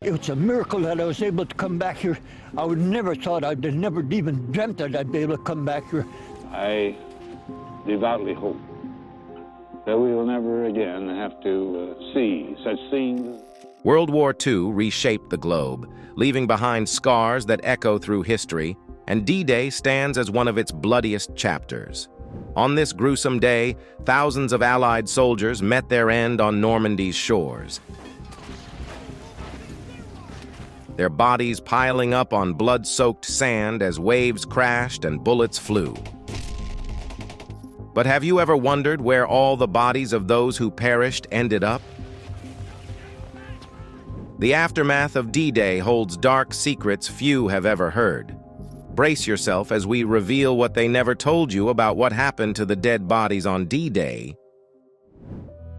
It's a miracle that I was able to come back here. I would never thought, I'd never even dreamt that I'd be able to come back here. I devoutly hope that we will never again have to see such scenes. World War II reshaped the globe, leaving behind scars that echo through history, and D-Day stands as one of its bloodiest chapters. On this gruesome day, thousands of Allied soldiers met their end on Normandy's shores, their bodies piling up on blood-soaked sand as waves crashed and bullets flew. But have you ever wondered where all the bodies of those who perished ended up? The aftermath of D-Day holds dark secrets few have ever heard. Brace yourself as we reveal what they never told you about what happened to the dead bodies on D-Day.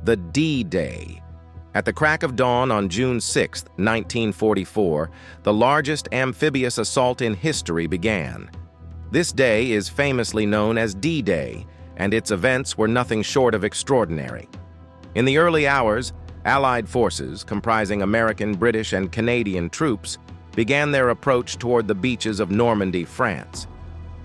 The D-Day. At the crack of dawn on June 6, 1944, the largest amphibious assault in history began. This day is famously known as D-Day, and its events were nothing short of extraordinary. In the early hours, Allied forces, comprising American, British, and Canadian troops, began their approach toward the beaches of Normandy, France.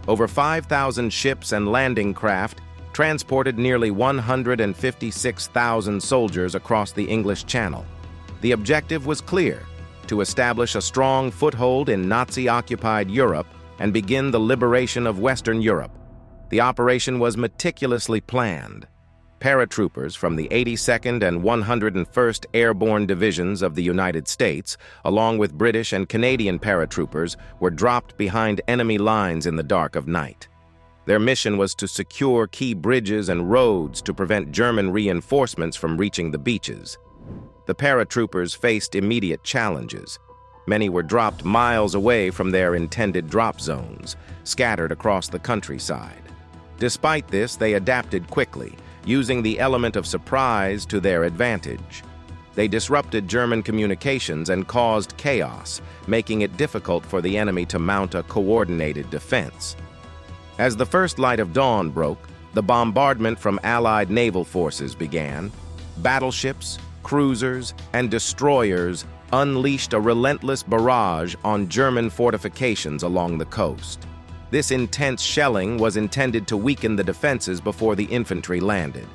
Over 5,000 ships and landing craft transported nearly 156,000 soldiers across the English Channel. The objective was clear: to establish a strong foothold in Nazi-occupied Europe and begin the liberation of Western Europe. The operation was meticulously planned. Paratroopers from the 82nd and 101st Airborne Divisions of the United States, along with British and Canadian paratroopers, were dropped behind enemy lines in the dark of night. Their mission was to secure key bridges and roads to prevent German reinforcements from reaching the beaches. The paratroopers faced immediate challenges. Many were dropped miles away from their intended drop zones, scattered across the countryside. Despite this, they adapted quickly, using the element of surprise to their advantage. They disrupted German communications and caused chaos, making it difficult for the enemy to mount a coordinated defense. As the first light of dawn broke, the bombardment from Allied naval forces began. Battleships, cruisers, and destroyers unleashed a relentless barrage on German fortifications along the coast. This intense shelling was intended to weaken the defenses before the infantry landed.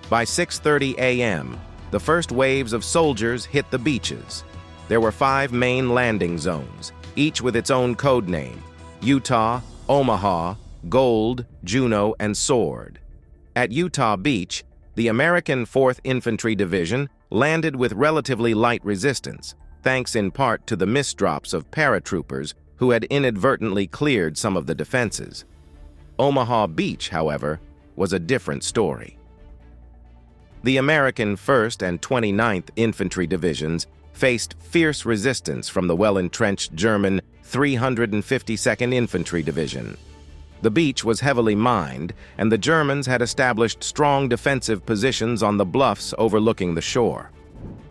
By 6:30 a.m., the first waves of soldiers hit the beaches. There were 5 main landing zones, each with its own code name: Utah, Omaha, Gold, Juno, and Sword. At Utah Beach, the American 4th Infantry Division landed with relatively light resistance, thanks in part to the misdrops of paratroopers who had inadvertently cleared some of the defenses. Omaha Beach, however, was a different story. The American 1st and 29th Infantry Divisions faced fierce resistance from the well-entrenched German 352nd Infantry Division. The beach was heavily mined, and the Germans had established strong defensive positions on the bluffs overlooking the shore.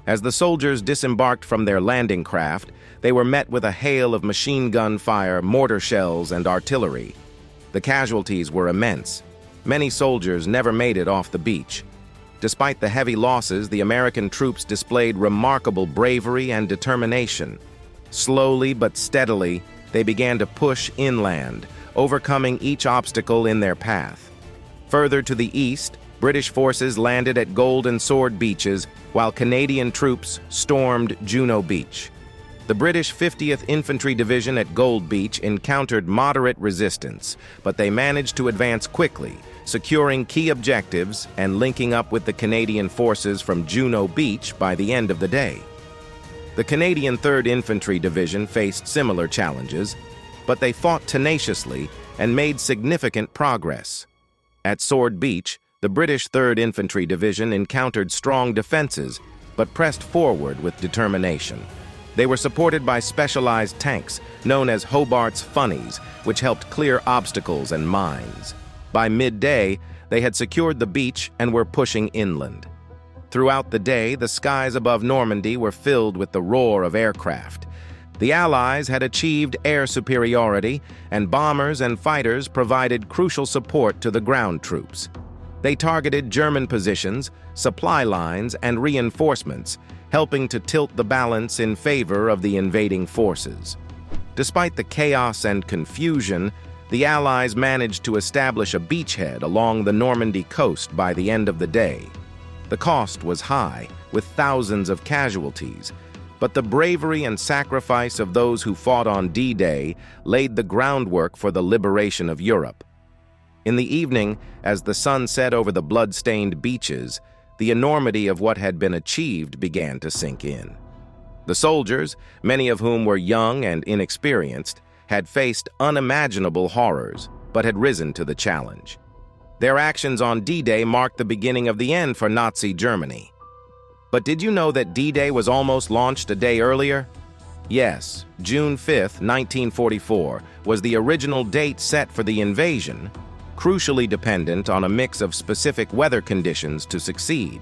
As the soldiers disembarked from their landing craft, they were met with a hail of machine gun fire, mortar shells, and artillery. The casualties were immense. Many soldiers never made it off the beach. Despite the heavy losses, the American troops displayed remarkable bravery and determination. Slowly but steadily, they began to push inland, overcoming each obstacle in their path. Further to the east, British forces landed at Gold and Sword beaches, while Canadian troops stormed Juno Beach. The British 50th Infantry Division at Gold Beach encountered moderate resistance, but they managed to advance quickly, securing key objectives and linking up with the Canadian forces from Juno Beach by the end of the day. The Canadian 3rd Infantry Division faced similar challenges, but they fought tenaciously and made significant progress. At Sword Beach, the British 3rd Infantry Division encountered strong defenses, but pressed forward with determination. They were supported by specialized tanks, known as Hobart's Funnies, which helped clear obstacles and mines. By midday, they had secured the beach and were pushing inland. Throughout the day, the skies above Normandy were filled with the roar of aircraft. The Allies had achieved air superiority, and bombers and fighters provided crucial support to the ground troops. They targeted German positions, supply lines, and reinforcements, helping to tilt the balance in favor of the invading forces. Despite the chaos and confusion, the Allies managed to establish a beachhead along the Normandy coast by the end of the day. The cost was high, with thousands of casualties, but the bravery and sacrifice of those who fought on D-Day laid the groundwork for the liberation of Europe. In the evening, as the sun set over the blood-stained beaches, the enormity of what had been achieved began to sink in. The soldiers, many of whom were young and inexperienced, had faced unimaginable horrors, but had risen to the challenge. Their actions on D-Day marked the beginning of the end for Nazi Germany. But did you know that D-Day was almost launched a day earlier? Yes, June 5, 1944, was the original date set for the invasion, crucially dependent on a mix of specific weather conditions to succeed.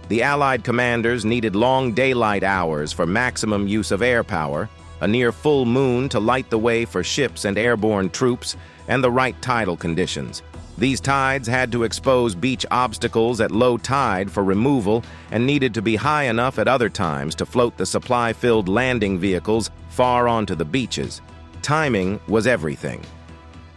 The Allied commanders needed long daylight hours for maximum use of air power, a near full moon to light the way for ships and airborne troops, and the right tidal conditions. These tides had to expose beach obstacles at low tide for removal and needed to be high enough at other times to float the supply-filled landing vehicles far onto the beaches. Timing was everything.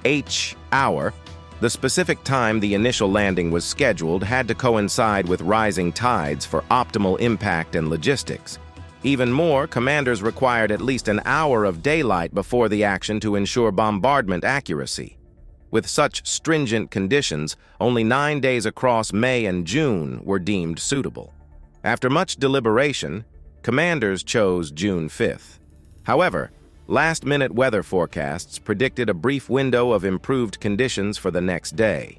H-hour, the specific time the initial landing was scheduled, had to coincide with rising tides for optimal impact and logistics. Even more, commanders required at least an hour of daylight before the action to ensure bombardment accuracy. With such stringent conditions, only 9 days across May and June were deemed suitable. After much deliberation, commanders chose June 5th. However, last-minute weather forecasts predicted a brief window of improved conditions for the next day.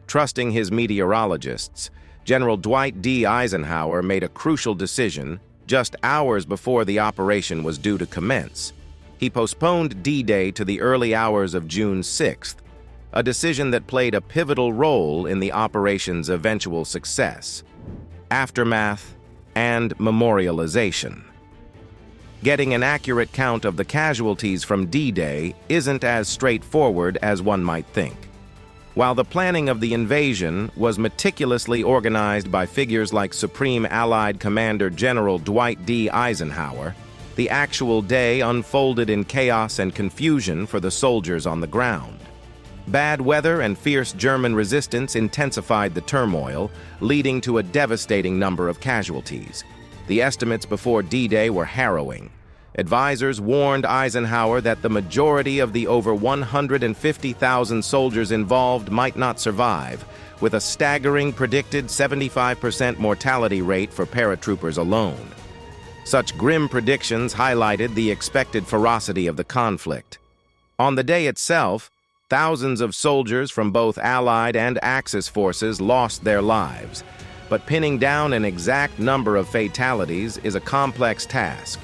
Trusting his meteorologists, General Dwight D. Eisenhower made a crucial decision just hours before the operation was due to commence. He postponed D-Day to the early hours of June 6th, a decision that played a pivotal role in the operation's eventual success. Aftermath and memorialization. Getting an accurate count of the casualties from D-Day isn't as straightforward as one might think. While the planning of the invasion was meticulously organized by figures like Supreme Allied Commander General Dwight D. Eisenhower, the actual day unfolded in chaos and confusion for the soldiers on the ground. Bad weather and fierce German resistance intensified the turmoil, leading to a devastating number of casualties. The estimates before D-Day were harrowing. Advisors warned Eisenhower that the majority of the over 150,000 soldiers involved might not survive, with a staggering predicted 75% mortality rate for paratroopers alone. Such grim predictions highlighted the expected ferocity of the conflict. On the day itself, thousands of soldiers from both Allied and Axis forces lost their lives, but pinning down an exact number of fatalities is a complex task.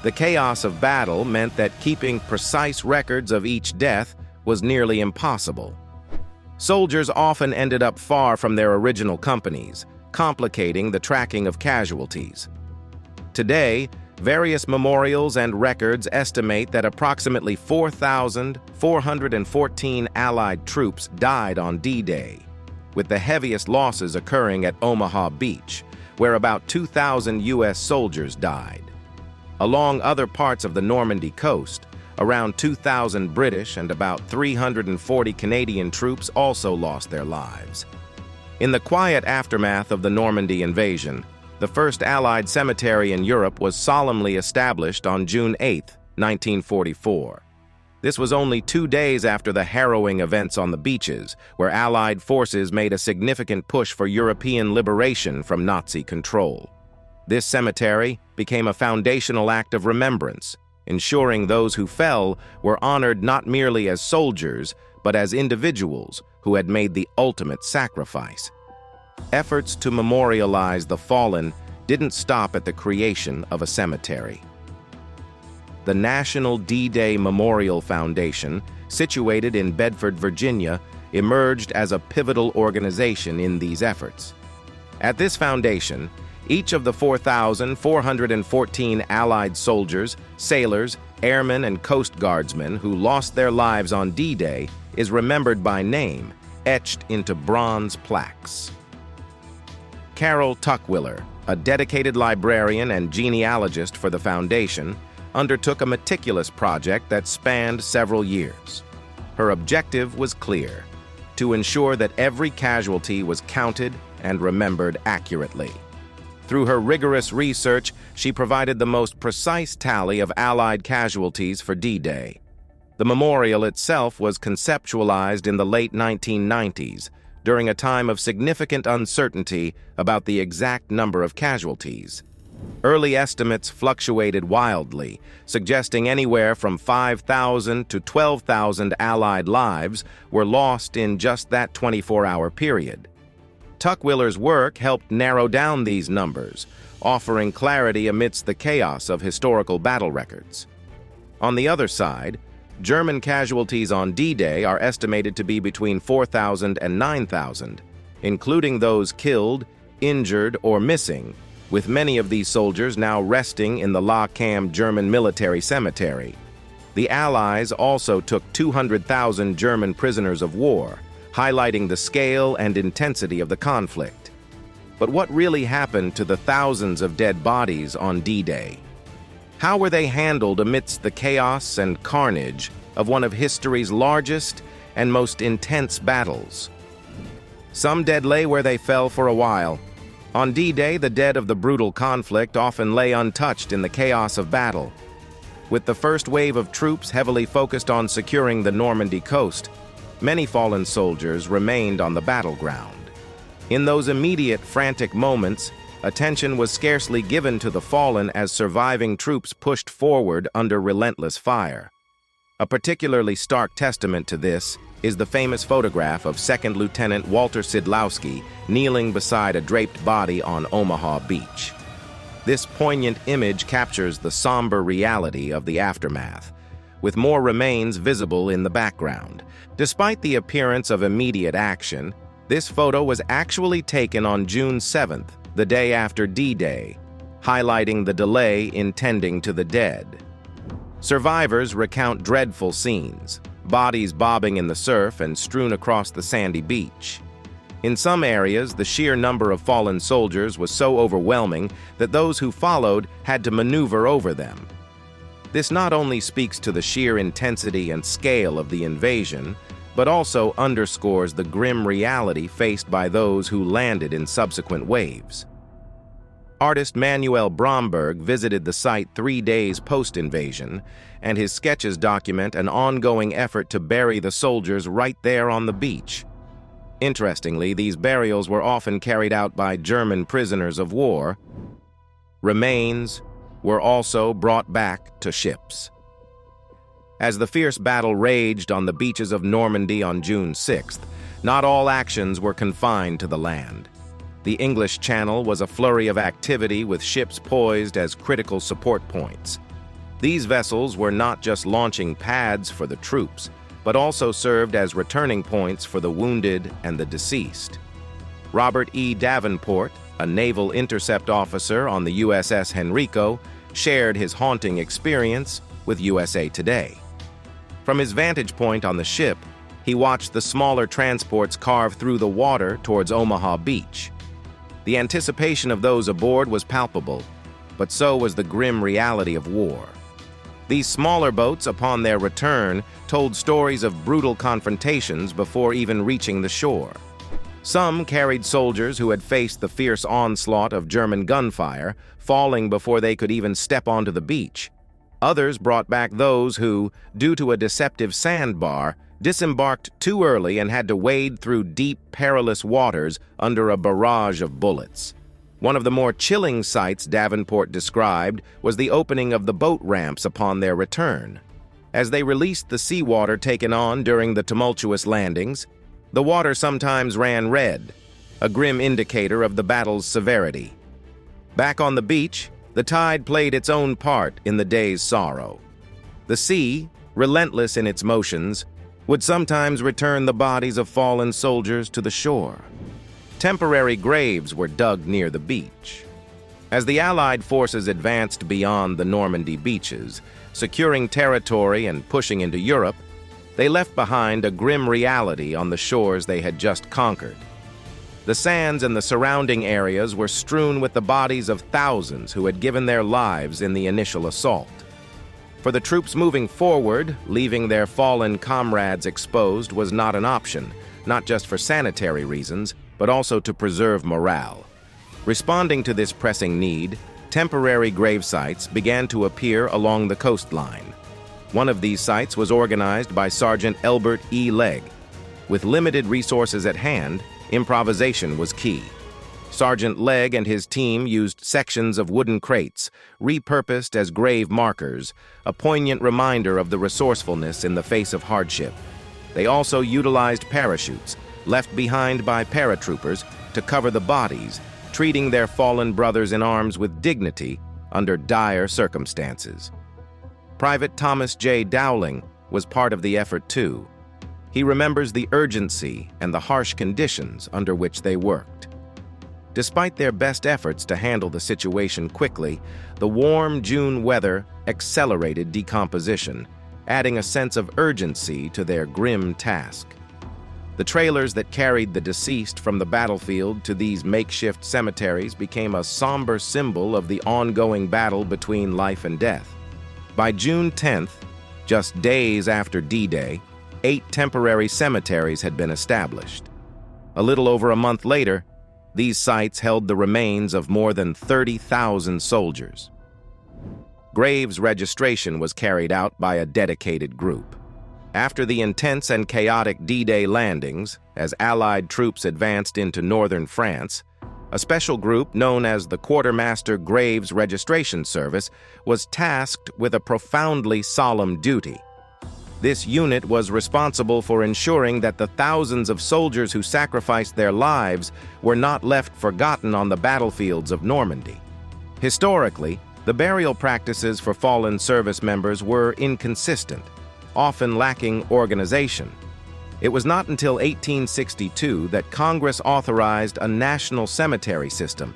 The chaos of battle meant that keeping precise records of each death was nearly impossible. Soldiers often ended up far from their original companies, complicating the tracking of casualties. Today, various memorials and records estimate that approximately 4,414 Allied troops died on D-Day, with the heaviest losses occurring at Omaha Beach, where about 2,000 U.S. soldiers died. Along other parts of the Normandy coast, around 2,000 British and about 340 Canadian troops also lost their lives. In the quiet aftermath of the Normandy invasion, the first Allied cemetery in Europe was solemnly established on June 8, 1944. This was only 2 days after the harrowing events on the beaches, where Allied forces made a significant push for European liberation from Nazi control. This cemetery became a foundational act of remembrance, ensuring those who fell were honored not merely as soldiers, but as individuals who had made the ultimate sacrifice. Efforts to memorialize the fallen didn't stop at the creation of a cemetery. The National D-Day Memorial Foundation, situated in Bedford, Virginia, emerged as a pivotal organization in these efforts. At this foundation, each of the 4,414 Allied soldiers, sailors, airmen, and Coast Guardsmen who lost their lives on D-Day is remembered by name, etched into bronze plaques. Carol Tuckwiller, a dedicated librarian and genealogist for the Foundation, undertook a meticulous project that spanned several years. Her objective was clear: to ensure that every casualty was counted and remembered accurately. Through her rigorous research, she provided the most precise tally of Allied casualties for D-Day. The memorial itself was conceptualized in the late 1990s, during a time of significant uncertainty about the exact number of casualties. Early estimates fluctuated wildly, suggesting anywhere from 5,000 to 12,000 Allied lives were lost in just that 24-hour period. Tuckwiller's work helped narrow down these numbers, offering clarity amidst the chaos of historical battle records. On the other side, German casualties on D-Day are estimated to be between 4,000 and 9,000, including those killed, injured, or missing, with many of these soldiers now resting in the La Cam German military cemetery. The Allies also took 200,000 German prisoners of war, highlighting the scale and intensity of the conflict. But what really happened to the thousands of dead bodies on D-Day? How were they handled amidst the chaos and carnage of one of history's largest and most intense battles? Some dead lay where they fell for a while. On D-Day, the dead of the brutal conflict often lay untouched in the chaos of battle. With the first wave of troops heavily focused on securing the Normandy coast, many fallen soldiers remained on the battleground. In those immediate, frantic moments, attention was scarcely given to the fallen as surviving troops pushed forward under relentless fire. A particularly stark testament to this is the famous photograph of 2nd Lieutenant Walter Sidlowski kneeling beside a draped body on Omaha Beach. This poignant image captures the somber reality of the aftermath, with more remains visible in the background. Despite the appearance of immediate action, this photo was actually taken on June 7th, the day after D-Day, highlighting the delay in tending to the dead. Survivors recount dreadful scenes, bodies bobbing in the surf and strewn across the sandy beach. In some areas, the sheer number of fallen soldiers was so overwhelming that those who followed had to maneuver over them. This not only speaks to the sheer intensity and scale of the invasion, but also underscores the grim reality faced by those who landed in subsequent waves. Artist Manuel Bromberg visited the site 3 days post-invasion, and his sketches document an ongoing effort to bury the soldiers right there on the beach. Interestingly, these burials were often carried out by German prisoners of war. Remains were also brought back to ships. As the fierce battle raged on the beaches of Normandy on June 6th, not all actions were confined to the land. The English Channel was a flurry of activity with ships poised as critical support points. These vessels were not just launching pads for the troops, but also served as returning points for the wounded and the deceased. Robert E. Davenport, a naval intercept officer on the USS Henrico, shared his haunting experience with USA Today. From his vantage point on the ship, he watched the smaller transports carve through the water towards Omaha Beach. The anticipation of those aboard was palpable, but so was the grim reality of war. These smaller boats, upon their return, told stories of brutal confrontations before even reaching the shore. Some carried soldiers who had faced the fierce onslaught of German gunfire, falling before they could even step onto the beach. Others brought back those who, due to a deceptive sandbar, disembarked too early and had to wade through deep, perilous waters under a barrage of bullets. One of the more chilling sights Davenport described was the opening of the boat ramps upon their return. As they released the seawater taken on during the tumultuous landings, the water sometimes ran red, a grim indicator of the battle's severity. Back on the beach, the tide played its own part in the day's sorrow. The sea, relentless in its motions, would sometimes return the bodies of fallen soldiers to the shore. Temporary graves were dug near the beach. As the Allied forces advanced beyond the Normandy beaches, securing territory and pushing into Europe, they left behind a grim reality on the shores they had just conquered. The sands in the surrounding areas were strewn with the bodies of thousands who had given their lives in the initial assault. For the troops moving forward, leaving their fallen comrades exposed was not an option, not just for sanitary reasons, but also to preserve morale. Responding to this pressing need, temporary grave sites began to appear along the coastline. One of these sites was organized by Sergeant Elbert E. Legg. With limited resources at hand, improvisation was key. Sergeant Legg and his team used sections of wooden crates, repurposed as grave markers, a poignant reminder of the resourcefulness in the face of hardship. They also utilized parachutes, left behind by paratroopers, to cover the bodies, treating their fallen brothers in arms with dignity under dire circumstances. Private Thomas J. Dowling was part of the effort too. He remembers the urgency and the harsh conditions under which they worked. Despite their best efforts to handle the situation quickly, the warm June weather accelerated decomposition, adding a sense of urgency to their grim task. The trailers that carried the deceased from the battlefield to these makeshift cemeteries became a somber symbol of the ongoing battle between life and death. By June 10th, just days after D-Day, 8 temporary cemeteries had been established. A little over a month later, these sites held the remains of more than 30,000 soldiers. Graves registration was carried out by a dedicated group. After the intense and chaotic D-Day landings, as Allied troops advanced into northern France, a special group known as the Quartermaster Graves Registration Service was tasked with a profoundly solemn duty. This unit was responsible for ensuring that the thousands of soldiers who sacrificed their lives were not left forgotten on the battlefields of Normandy. Historically, the burial practices for fallen service members were inconsistent, often lacking organization. It was not until 1862 that Congress authorized a national cemetery system,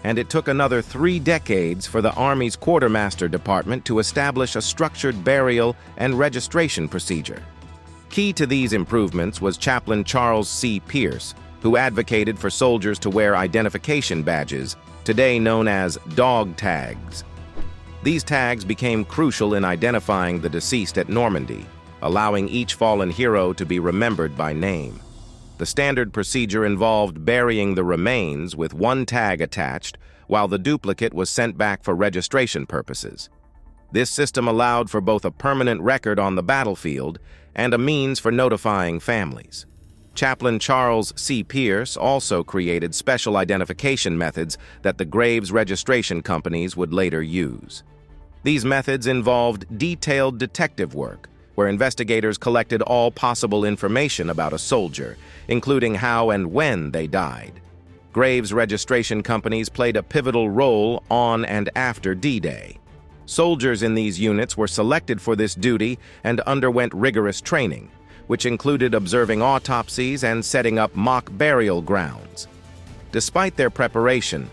and it took another 3 decades for the Army's Quartermaster Department to establish a structured burial and registration procedure. Key to these improvements was Chaplain Charles C. Pierce, who advocated for soldiers to wear identification badges, today known as dog tags. These tags became crucial in identifying the deceased at Normandy, allowing each fallen hero to be remembered by name. The standard procedure involved burying the remains with one tag attached, while the duplicate was sent back for registration purposes. This system allowed for both a permanent record on the battlefield and a means for notifying families. Chaplain Charles C. Pierce also created special identification methods that the graves registration companies would later use. These methods involved detailed detective work, where investigators collected all possible information about a soldier, including how and when they died. Graves registration companies played a pivotal role on and after D-Day. Soldiers in these units were selected for this duty and underwent rigorous training, which included observing autopsies and setting up mock burial grounds. Despite their preparation,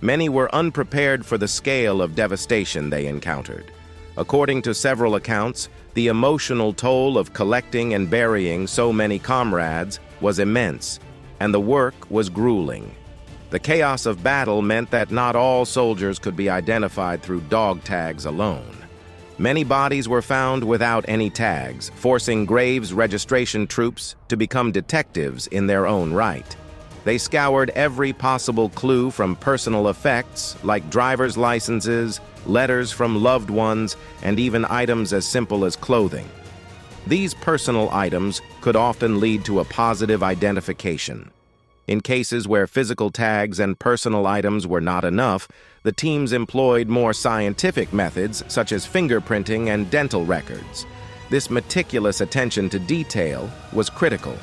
many were unprepared for the scale of devastation they encountered. According to several accounts, the emotional toll of collecting and burying so many comrades was immense, and the work was grueling. The chaos of battle meant that not all soldiers could be identified through dog tags alone. Many bodies were found without any tags, forcing Graves registration troops to become detectives in their own right. They scoured every possible clue from personal effects, like driver's licenses, letters from loved ones, and even items as simple as clothing. These personal items could often lead to a positive identification. In cases where physical tags and personal items were not enough, the teams employed more scientific methods such as fingerprinting and dental records. This meticulous attention to detail was critical,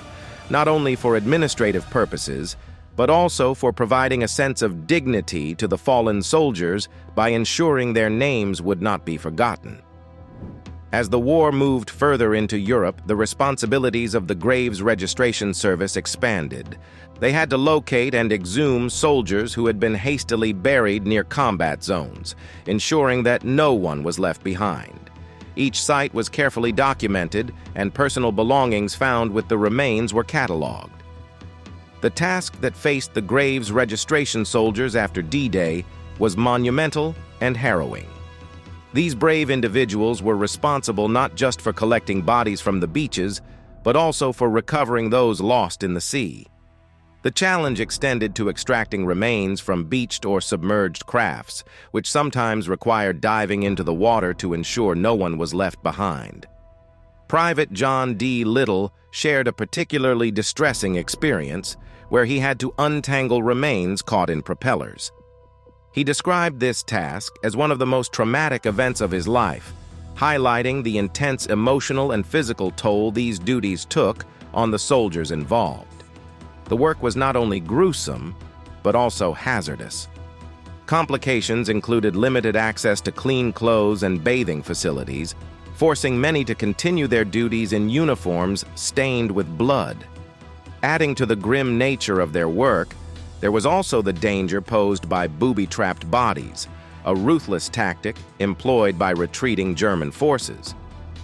not only for administrative purposes, but also for providing a sense of dignity to the fallen soldiers by ensuring their names would not be forgotten. As the war moved further into Europe, the responsibilities of the Graves Registration Service expanded. They had to locate and exhume soldiers who had been hastily buried near combat zones, ensuring that no one was left behind. Each site was carefully documented, and personal belongings found with the remains were cataloged. The task that faced the Graves registration soldiers after D-Day was monumental and harrowing. These brave individuals were responsible not just for collecting bodies from the beaches, but also for recovering those lost in the sea. The challenge extended to extracting remains from beached or submerged crafts, which sometimes required diving into the water to ensure no one was left behind. Private John D. Little shared a particularly distressing experience where he had to untangle remains caught in propellers. He described this task as one of the most traumatic events of his life, highlighting the intense emotional and physical toll these duties took on the soldiers involved. The work was not only gruesome, but also hazardous. Complications included limited access to clean clothes and bathing facilities, forcing many to continue their duties in uniforms stained with blood. Adding to the grim nature of their work, there was also the danger posed by booby-trapped bodies, a ruthless tactic employed by retreating German forces.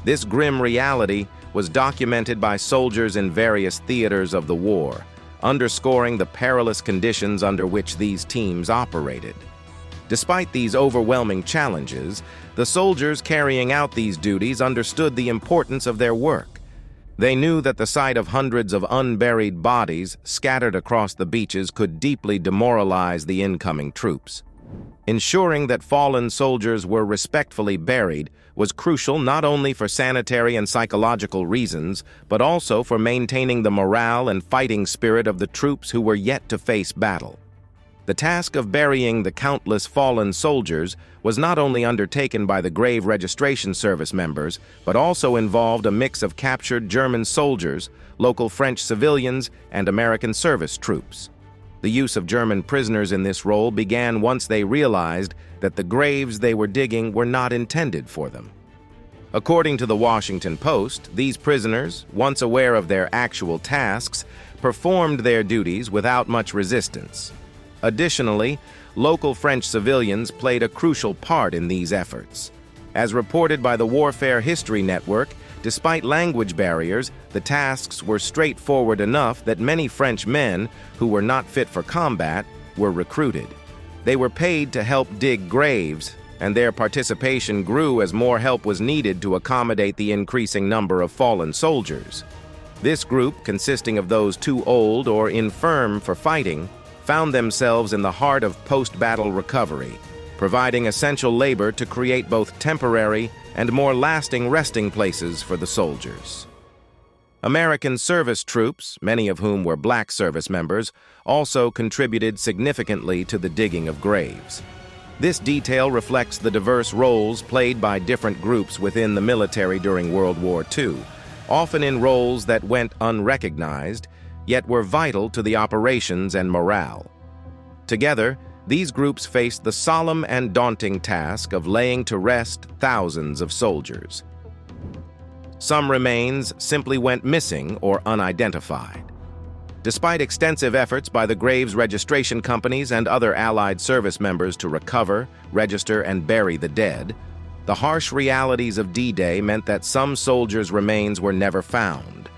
This grim reality was documented by soldiers in various theaters of the war, underscoring the perilous conditions under which these teams operated. Despite these overwhelming challenges, the soldiers carrying out these duties understood the importance of their work. They knew that the sight of hundreds of unburied bodies scattered across the beaches could deeply demoralize the incoming troops. Ensuring that fallen soldiers were respectfully buried was crucial not only for sanitary and psychological reasons, but also for maintaining the morale and fighting spirit of the troops who were yet to face battle. The task of burying the countless fallen soldiers was not only undertaken by the Grave Registration Service members, but also involved a mix of captured German soldiers, local French civilians, and American service troops. The use of German prisoners in this role began once they realized that the graves they were digging were not intended for them. According to the Washington Post, these prisoners, once aware of their actual tasks, performed their duties without much resistance. Additionally, local French civilians played a crucial part in these efforts. As reported by the Warfare History Network, despite language barriers, the tasks were straightforward enough that many French men, who were not fit for combat, were recruited. They were paid to help dig graves, and their participation grew as more help was needed to accommodate the increasing number of fallen soldiers. This group, consisting of those too old or infirm for fighting, found themselves in the heart of post-battle recovery, providing essential labor to create both temporary and more lasting resting places for the soldiers. American service troops, many of whom were black service members, also contributed significantly to the digging of graves. This detail reflects the diverse roles played by different groups within the military during World War II, often in roles that went unrecognized, yet were vital to the operations and morale. Together, these groups faced the solemn and daunting task of laying to rest thousands of soldiers. Some remains simply went missing or unidentified. Despite extensive efforts by the Graves Registration Companies and other Allied service members to recover, register, and bury the dead, the harsh realities of D-Day meant that some soldiers' remains were never found.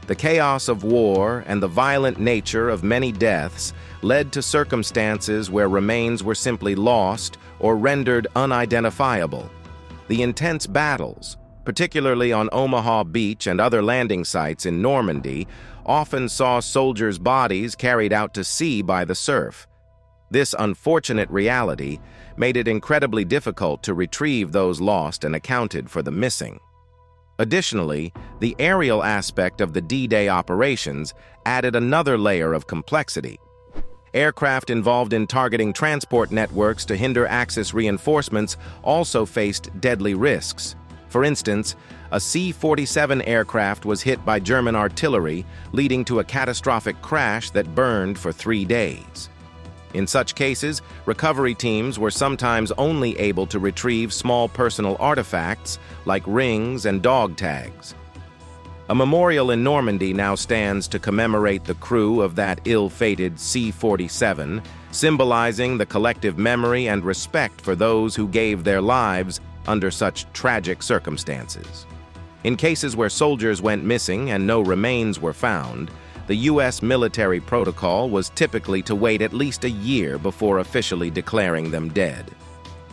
The chaos of war and the violent nature of many deaths led to circumstances where remains were simply lost or rendered unidentifiable. The intense battles, particularly on Omaha Beach and other landing sites in Normandy, often saw soldiers' bodies carried out to sea by the surf. This unfortunate reality made it incredibly difficult to retrieve those lost and accounted for the missing. Additionally, the aerial aspect of the D-Day operations added another layer of complexity. Aircraft involved in targeting transport networks to hinder Axis reinforcements also faced deadly risks. For instance, a C-47 aircraft was hit by German artillery, leading to a catastrophic crash that burned for 3 days. In such cases, recovery teams were sometimes only able to retrieve small personal artifacts like rings and dog tags. A memorial in Normandy now stands to commemorate the crew of that ill-fated C-47, symbolizing the collective memory and respect for those who gave their lives under such tragic circumstances. In cases where soldiers went missing and no remains were found, the U.S. military protocol was typically to wait at least a year before officially declaring them dead.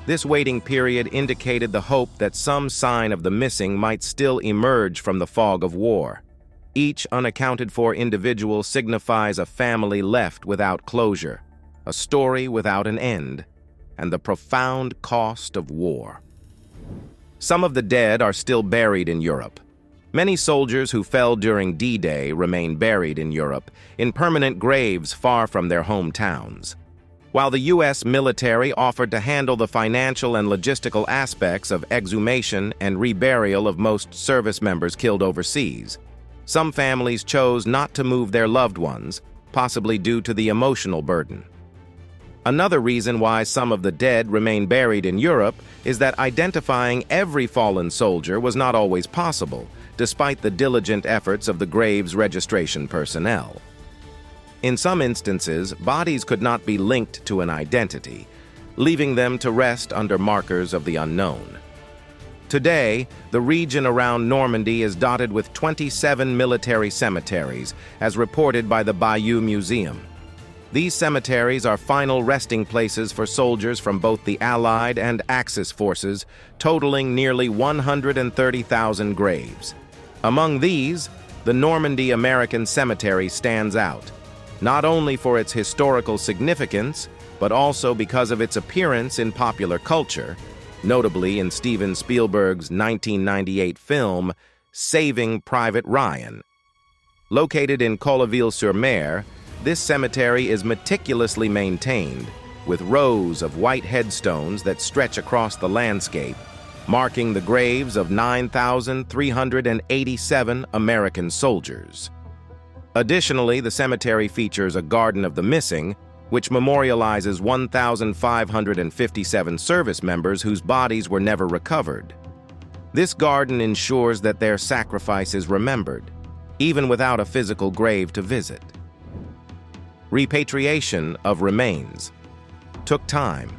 This waiting period indicated the hope that some sign of the missing might still emerge from the fog of war. Each unaccounted-for individual signifies a family left without closure, a story without an end, and the profound cost of war. Some of the dead are still buried in Europe. Many soldiers who fell during D-Day remain buried in Europe, in permanent graves far from their hometowns. While the U.S. military offered to handle the financial and logistical aspects of exhumation and reburial of most service members killed overseas, some families chose not to move their loved ones, possibly due to the emotional burden. Another reason why some of the dead remain buried in Europe is that identifying every fallen soldier was not always possible, despite the diligent efforts of the graves registration personnel. In some instances, bodies could not be linked to an identity, leaving them to rest under markers of the unknown. Today, the region around Normandy is dotted with 27 military cemeteries, as reported by the Bayeux Museum. These cemeteries are final resting places for soldiers from both the Allied and Axis forces, totaling nearly 130,000 graves. Among these, the Normandy American Cemetery stands out, not only for its historical significance, but also because of its appearance in popular culture, notably in Steven Spielberg's 1998 film, Saving Private Ryan. Located in Colleville-sur-Mer, this cemetery is meticulously maintained, with rows of white headstones that stretch across the landscape, marking the graves of 9,387 American soldiers. Additionally, the cemetery features a Garden of the Missing, which memorializes 1,557 service members whose bodies were never recovered. This garden ensures that their sacrifice is remembered, even without a physical grave to visit. Repatriation of remains took time.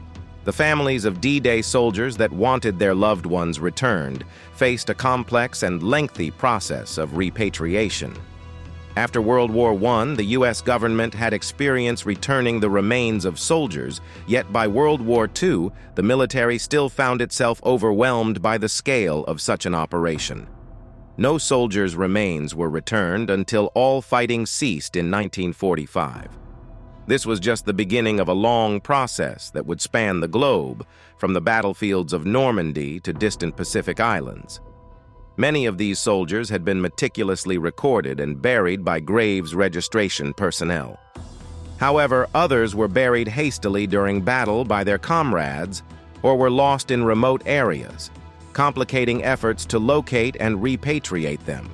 The families of D-Day soldiers that wanted their loved ones returned faced a complex and lengthy process of repatriation. After World War I, the U.S. government had experience returning the remains of soldiers, yet by World War II, the military still found itself overwhelmed by the scale of such an operation. No soldiers' remains were returned until all fighting ceased in 1945. This was just the beginning of a long process that would span the globe, from the battlefields of Normandy to distant Pacific islands. Many of these soldiers had been meticulously recorded and buried by graves registration personnel. However, others were buried hastily during battle by their comrades or were lost in remote areas, complicating efforts to locate and repatriate them.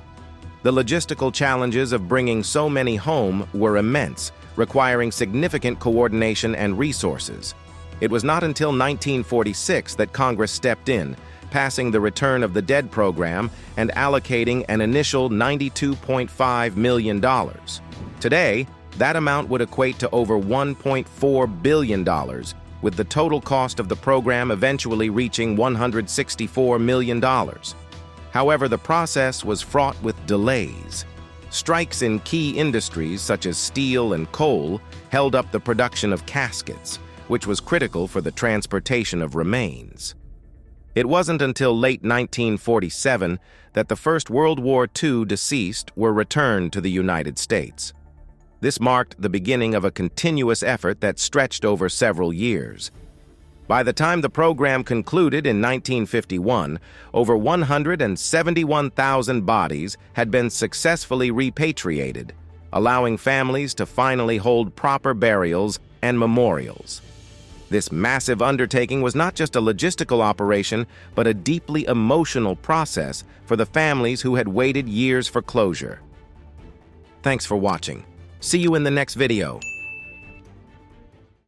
The logistical challenges of bringing so many home were immense, requiring significant coordination and resources. It was not until 1946 that Congress stepped in, passing the Return of the Dead program and allocating an initial $92.5 million. Today, that amount would equate to over $1.4 billion, with the total cost of the program eventually reaching $164 million. However, the process was fraught with delays. Strikes in key industries such as steel and coal held up the production of caskets, which was critical for the transportation of remains. It wasn't until late 1947 that the First World War II deceased were returned to the United States. This marked the beginning of a continuous effort that stretched over several years. By the time the program concluded in 1951, over 171,000 bodies had been successfully repatriated, allowing families to finally hold proper burials and memorials. This massive undertaking was not just a logistical operation, but a deeply emotional process for the families who had waited years for closure. Thanks for watching. See you in the next video.